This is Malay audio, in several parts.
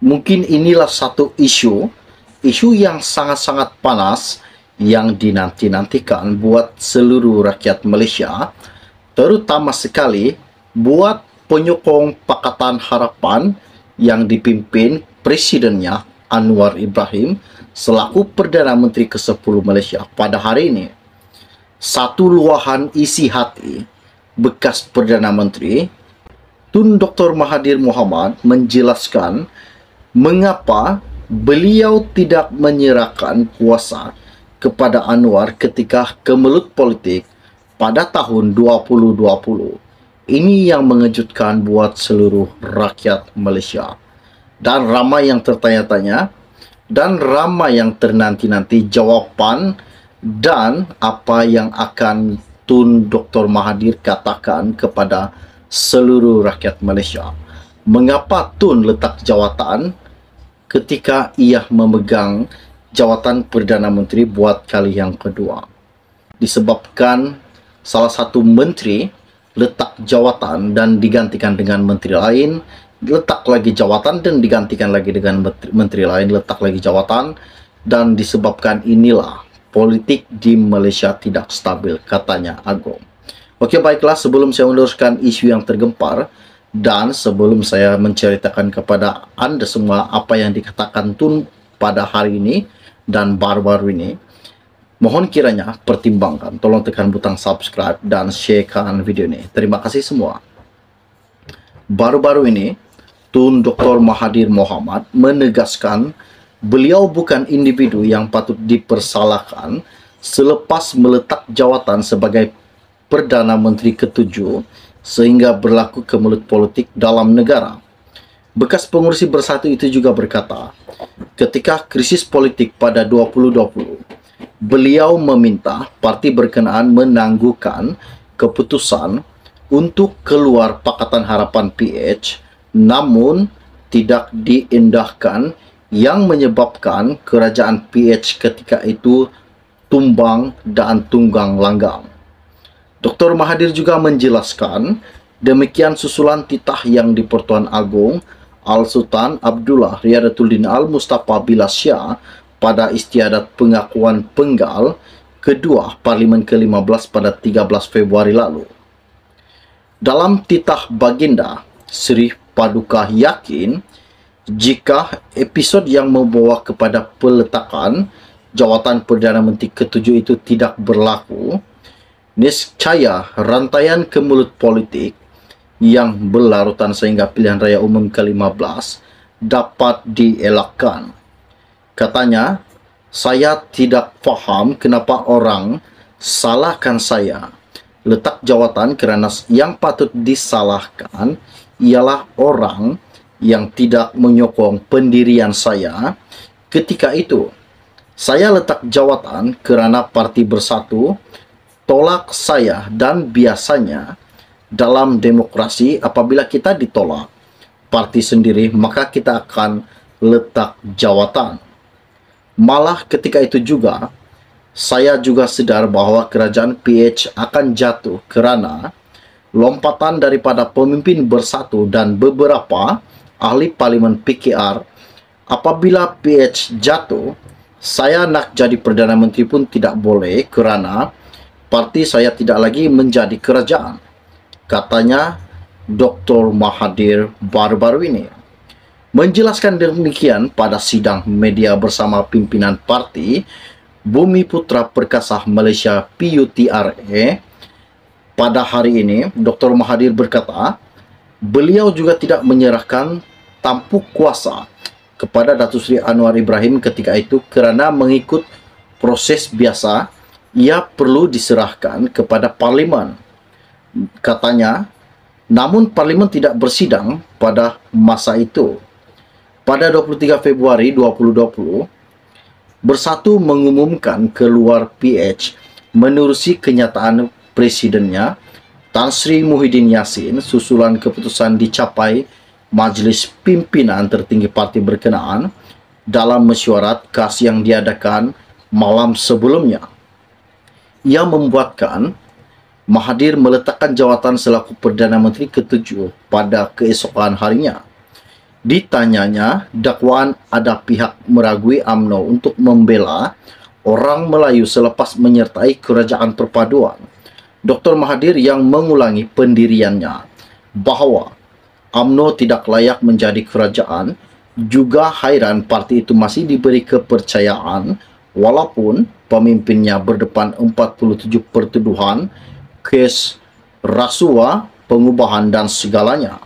Mungkin inilah satu isu yang sangat-sangat panas yang dinanti-nantikan buat seluruh rakyat Malaysia, terutama sekali buat penyokong Pakatan Harapan yang dipimpin Presidennya Anwar Ibrahim selaku Perdana Menteri ke-10 Malaysia pada hari ini. Satu luahan isi hati bekas Perdana Menteri Tun Dr. Mahathir Mohamad menjelaskan mengapa beliau tidak menyerahkan kuasa kepada Anwar ketika kemelut politik pada tahun 2020. Ini yang mengejutkan buat seluruh rakyat Malaysia. Dan ramai yang tertanya-tanya dan ramai yang ternanti-nanti jawapan dan apa yang akan Tun Dr. Mahathir katakan kepada seluruh rakyat Malaysia. Mengapa Tun letak jawatan ketika ia memegang jawatan Perdana Menteri buat kali yang kedua? Disebabkan salah satu menteri letak jawatan dan digantikan dengan menteri lain, letak lagi jawatan dan digantikan lagi dengan menteri lain, letak lagi jawatan, dan disebabkan inilah politik di Malaysia tidak stabil, katanya Agong. Okey, baiklah, sebelum saya meneruskan isu yang tergempar dan sebelum saya menceritakan kepada anda semua apa yang dikatakan Tun pada hari ini dan baru-baru ini, mohon kiranya pertimbangkan, tolong tekan butang subscribe dan sharekan video ini. Terima kasih semua. Baru-baru ini, Tun Dr. Mahathir Mohamad menegaskan beliau bukan individu yang patut dipersalahkan selepas meletak jawatan sebagai Perdana Menteri ke-7 sehingga berlaku kemelut politik dalam negara. Bekas pengurusi Bersatu itu juga berkata, ketika krisis politik pada 2020, beliau meminta parti berkenaan menangguhkan keputusan untuk keluar Pakatan Harapan PH, namun tidak diindahkan, yang menyebabkan kerajaan PH ketika itu tumbang dan tunggang langgang. Dr. Mahathir juga menjelaskan demikian susulan titah yang di-Pertuan Agong Al-Sultan Abdullah Riyadatuddin Al-Mustafa Billah Shah pada istiadat pengakuan penggal kedua Parlimen ke-15 pada 13 Februari lalu. Dalam titah baginda, Sri Paduka yakin jika episod yang membawa kepada peletakan jawatan Perdana Menteri ke-7 itu tidak berlaku, niscaya rantaian kemelut politik yang berlarutan sehingga pilihan raya umum ke-15 dapat dielakkan. Katanya, saya tidak faham kenapa orang salahkan saya. Letak jawatan kerana yang patut disalahkan ialah orang yang tidak menyokong pendirian saya ketika itu. Saya letak jawatan kerana Parti Bersatu tolak saya, dan biasanya dalam demokrasi apabila kita ditolak parti sendiri maka kita akan letak jawatan. Malah ketika itu juga saya juga sedar bahawa kerajaan PH akan jatuh kerana lompatan daripada pemimpin Bersatu dan beberapa ahli parlimen PKR. Apabila PH jatuh, saya nak jadi Perdana Menteri pun tidak boleh kerana parti saya tidak lagi menjadi kerajaan, katanya Dr. Mahathir baru-baru ini. Menjelaskan demikian pada sidang media bersama pimpinan parti Bumi Putra Perkasa Malaysia PUTRA pada hari ini, Dr. Mahathir berkata, beliau juga tidak menyerahkan tampuk kuasa kepada Datuk Seri Anwar Ibrahim ketika itu kerana mengikut proses biasa, ia perlu diserahkan kepada Parlimen. Katanya, namun Parlimen tidak bersidang pada masa itu. Pada 23 Februari 2020, Bersatu mengumumkan keluar PH menerusi kenyataan Presidennya Tan Sri Muhyiddin Yassin susulan keputusan dicapai Majlis Pimpinan Tertinggi Parti berkenaan dalam mesyuarat khas yang diadakan malam sebelumnya. Ia membuatkan Mahathir meletakkan jawatan selaku Perdana Menteri ke-7 pada keesokan harinya. Ditanyanya, dakwaan ada pihak meragui UMNO untuk membela orang Melayu selepas menyertai kerajaan perpaduan. Dr. Mahathir yang mengulangi pendiriannya bahawa UMNO tidak layak menjadi kerajaan juga hairan parti itu masih diberi kepercayaan walaupun pemimpinnya berdepan 47 pertuduhan kes rasuah, pengubahan dan segalanya.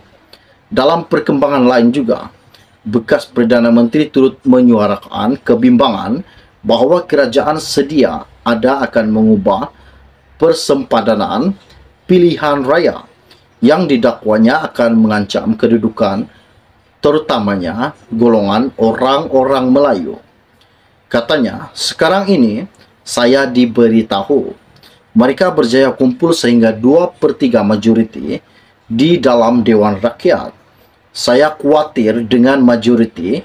Dalam perkembangan lain juga, bekas Perdana Menteri turut menyuarakan kebimbangan bahawa kerajaan sedia ada akan mengubah persempadanaan pilihan raya yang didakwanya akan mengancam kedudukan terutamanya golongan orang-orang Melayu. Katanya, sekarang ini saya diberitahu mereka berjaya kumpul sehingga 2/3 majoriti di dalam Dewan Rakyat. Saya khawatir dengan majoriti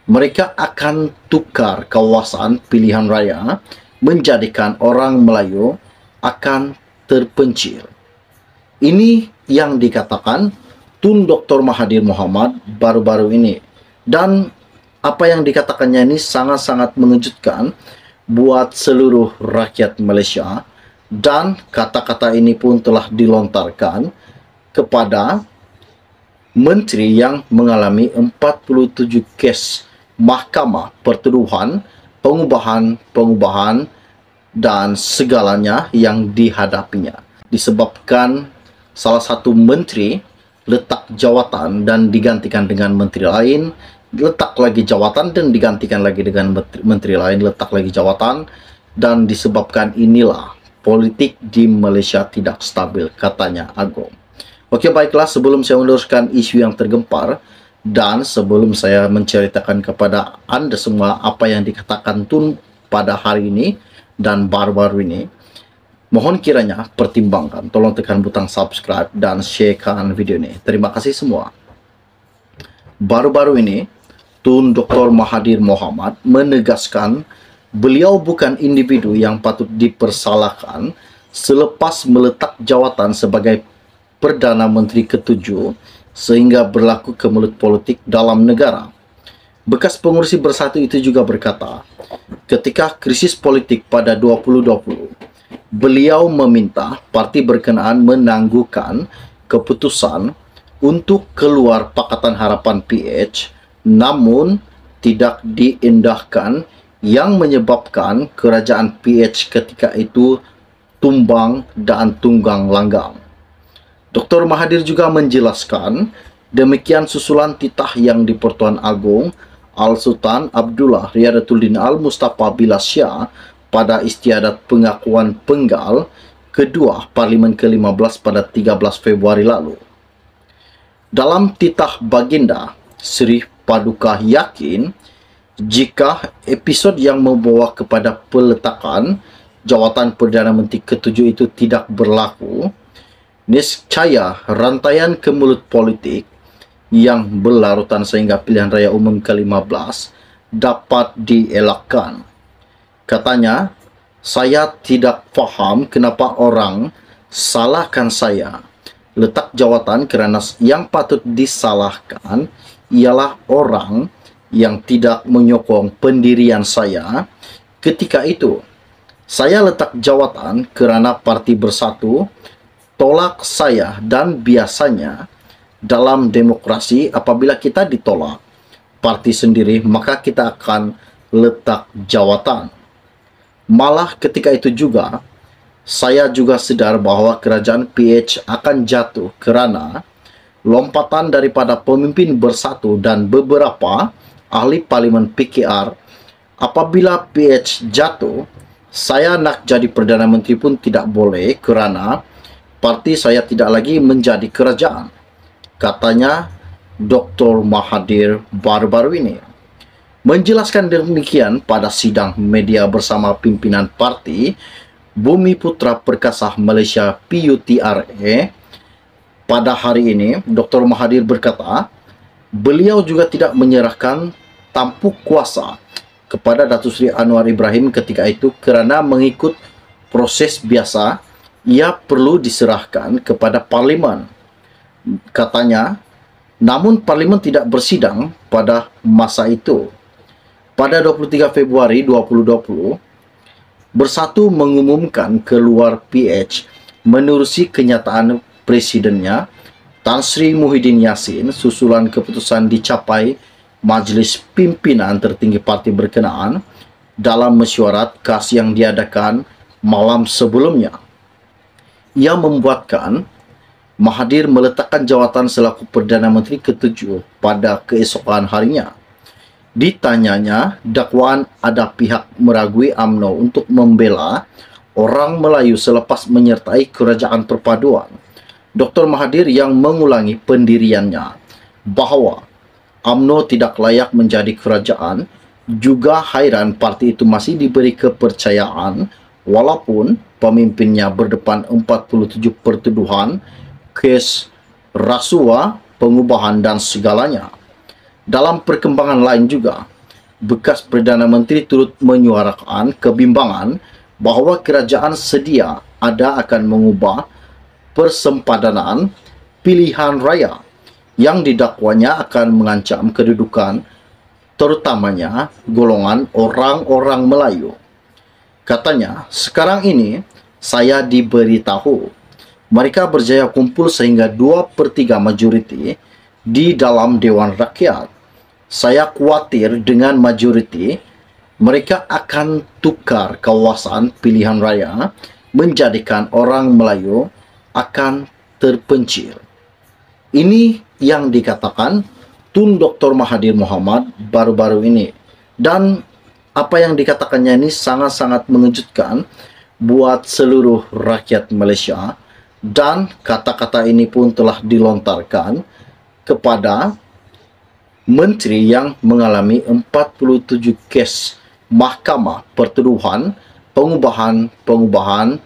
mereka akan tukar kawasan pilihan raya menjadikan orang Melayu akan terpencil. Ini yang dikatakan Tun Dr. Mahathir Mohamad baru-baru ini. Dan apa yang dikatakannya ini sangat-sangat mengejutkan buat seluruh rakyat Malaysia. Dan kata-kata ini pun telah dilontarkan kepada menteri yang mengalami 47 kes mahkamah pertuduhan, pengubahan dan segalanya yang dihadapinya. Disebabkan salah satu menteri letak jawatan dan digantikan dengan menteri lain, letak lagi jawatan dan digantikan lagi dengan menteri lain, letak lagi jawatan, dan disebabkan inilah politik di Malaysia tidak stabil, katanya Agong. Okey, baiklah, sebelum saya meneruskan isu yang tergempar dan sebelum saya menceritakan kepada anda semua apa yang dikatakan Tun pada hari ini dan baru-baru ini, mohon kiranya pertimbangkan, tolong tekan butang subscribe dan sharekan video ini. Terima kasih semua. Baru-baru ini, Tun Dr. Mahathir Mohamad menegaskan beliau bukan individu yang patut dipersalahkan selepas meletak jawatan sebagai Perdana Menteri ke-7 sehingga berlaku kemelut politik dalam negara. Bekas pengurusi Bersatu itu juga berkata, ketika krisis politik pada 2020, beliau meminta parti berkenaan menangguhkan keputusan untuk keluar Pakatan Harapan PH, namun tidak diindahkan yang menyebabkan kerajaan PH ketika itu tumbang dan tunggang langgang. Dr. Mahathir juga menjelaskan demikian susulan titah yang di-Pertuan Agong Al-Sultan Abdullah Riyadatuddin Al-Mustafa Bilasya pada istiadat pengakuan penggal kedua Parlimen ke-15 pada 13 Februari lalu. Dalam titah baginda, Sri Paduka yakin jika episod yang membawa kepada peletakan jawatan Perdana Menteri ke-7 itu tidak berlaku, niscaya rantaian kemelut politik yang berlarutan sehingga pilihan raya umum ke-15 dapat dielakkan. Katanya, saya tidak faham kenapa orang salahkan saya. Letak jawatan kerana yang patut disalahkan ialah orang yang tidak menyokong pendirian saya. Ketika itu, saya letak jawatan kerana Parti Bersatu tolak saya, dan biasanya dalam demokrasi apabila kita ditolak parti sendiri maka kita akan letak jawatan. Malah ketika itu juga saya juga sedar bahawa kerajaan PH akan jatuh kerana lompatan daripada pemimpin Bersatu dan beberapa ahli parlimen PKR. Apabila PH jatuh, saya nak jadi Perdana Menteri pun tidak boleh kerana parti saya tidak lagi menjadi kerajaan, katanya Dr. Mahathir baru-baru ini. Menjelaskan demikian pada sidang media bersama pimpinan parti Bumi Putra Perkasa Malaysia PUTRA pada hari ini, Dr. Mahathir berkata, beliau juga tidak menyerahkan tampuk kuasa kepada Datuk Seri Anwar Ibrahim ketika itu kerana mengikut proses biasa, ia perlu diserahkan kepada Parlimen. Katanya, Namun Parlimen tidak bersidang pada masa itu. Pada 23 Februari 2020, Bersatu mengumumkan keluar PH menerusi kenyataan Presidennya Tan Sri Muhyiddin Yassin susulan keputusan dicapai Majlis Pimpinan Tertinggi Parti berkenaan dalam mesyuarat khas yang diadakan malam sebelumnya. Ia membuatkan Mahathir meletakkan jawatan selaku Perdana Menteri ke-7 pada keesokan harinya. Ditanyanya dakwaan ada pihak meragui UMNO untuk membela orang Melayu selepas menyertai kerajaan perpaduan, Dr. Mahathir yang mengulangi pendiriannya bahawa UMNO tidak layak menjadi kerajaan, juga hairan parti itu masih diberi kepercayaan walaupun pemimpinnya berdepan 47 pertuduhan kes rasuah, pengubahan dan segalanya. Dalam perkembangan lain juga, bekas Perdana Menteri turut menyuarakan kebimbangan bahawa kerajaan sedia ada akan mengubah persempadanaan pilihan raya yang didakwanya akan mengancam kedudukan terutamanya golongan orang-orang Melayu. Katanya, sekarang ini saya diberitahu mereka berjaya kumpul sehingga 2/3 majoriti di dalam Dewan Rakyat. Saya khawatir dengan majoriti mereka akan tukar kawasan pilihan raya menjadikan orang Melayu akan terpencil. Ini yang dikatakan Tun Dr. Mahathir Mohamad baru-baru ini. Dan apa yang dikatakannya ini sangat-sangat mengejutkan buat seluruh rakyat Malaysia. Dan kata-kata ini pun telah dilontarkan kepada menteri yang mengalami 47 kes mahkamah pertuduhan, pengubahan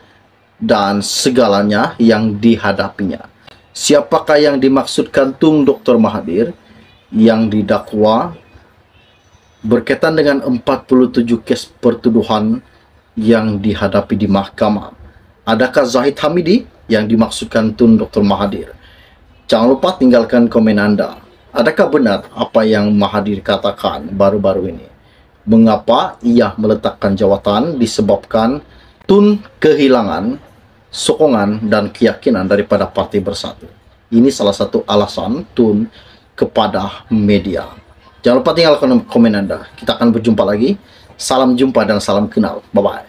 dan segalanya yang dihadapinya. Siapakah yang dimaksudkan Tun Dr. Mahathir yang didakwa berkaitan dengan 47 kes pertuduhan yang dihadapi di mahkamah? Adakah Zahid Hamidi yang dimaksudkan Tun Dr. Mahathir? Jangan lupa tinggalkan komen Anda. Adakah benar apa yang Mahathir katakan baru-baru ini? Mengapa ia meletakkan jawatan disebabkan Tun kehilangan sokongan dan keyakinan daripada Parti Bersatu? Ini salah satu alasan Tun kepada media. Jangan lupa tinggalkan komen Anda. Kita akan berjumpa lagi. Salam jumpa dan salam kenal. Bye-bye.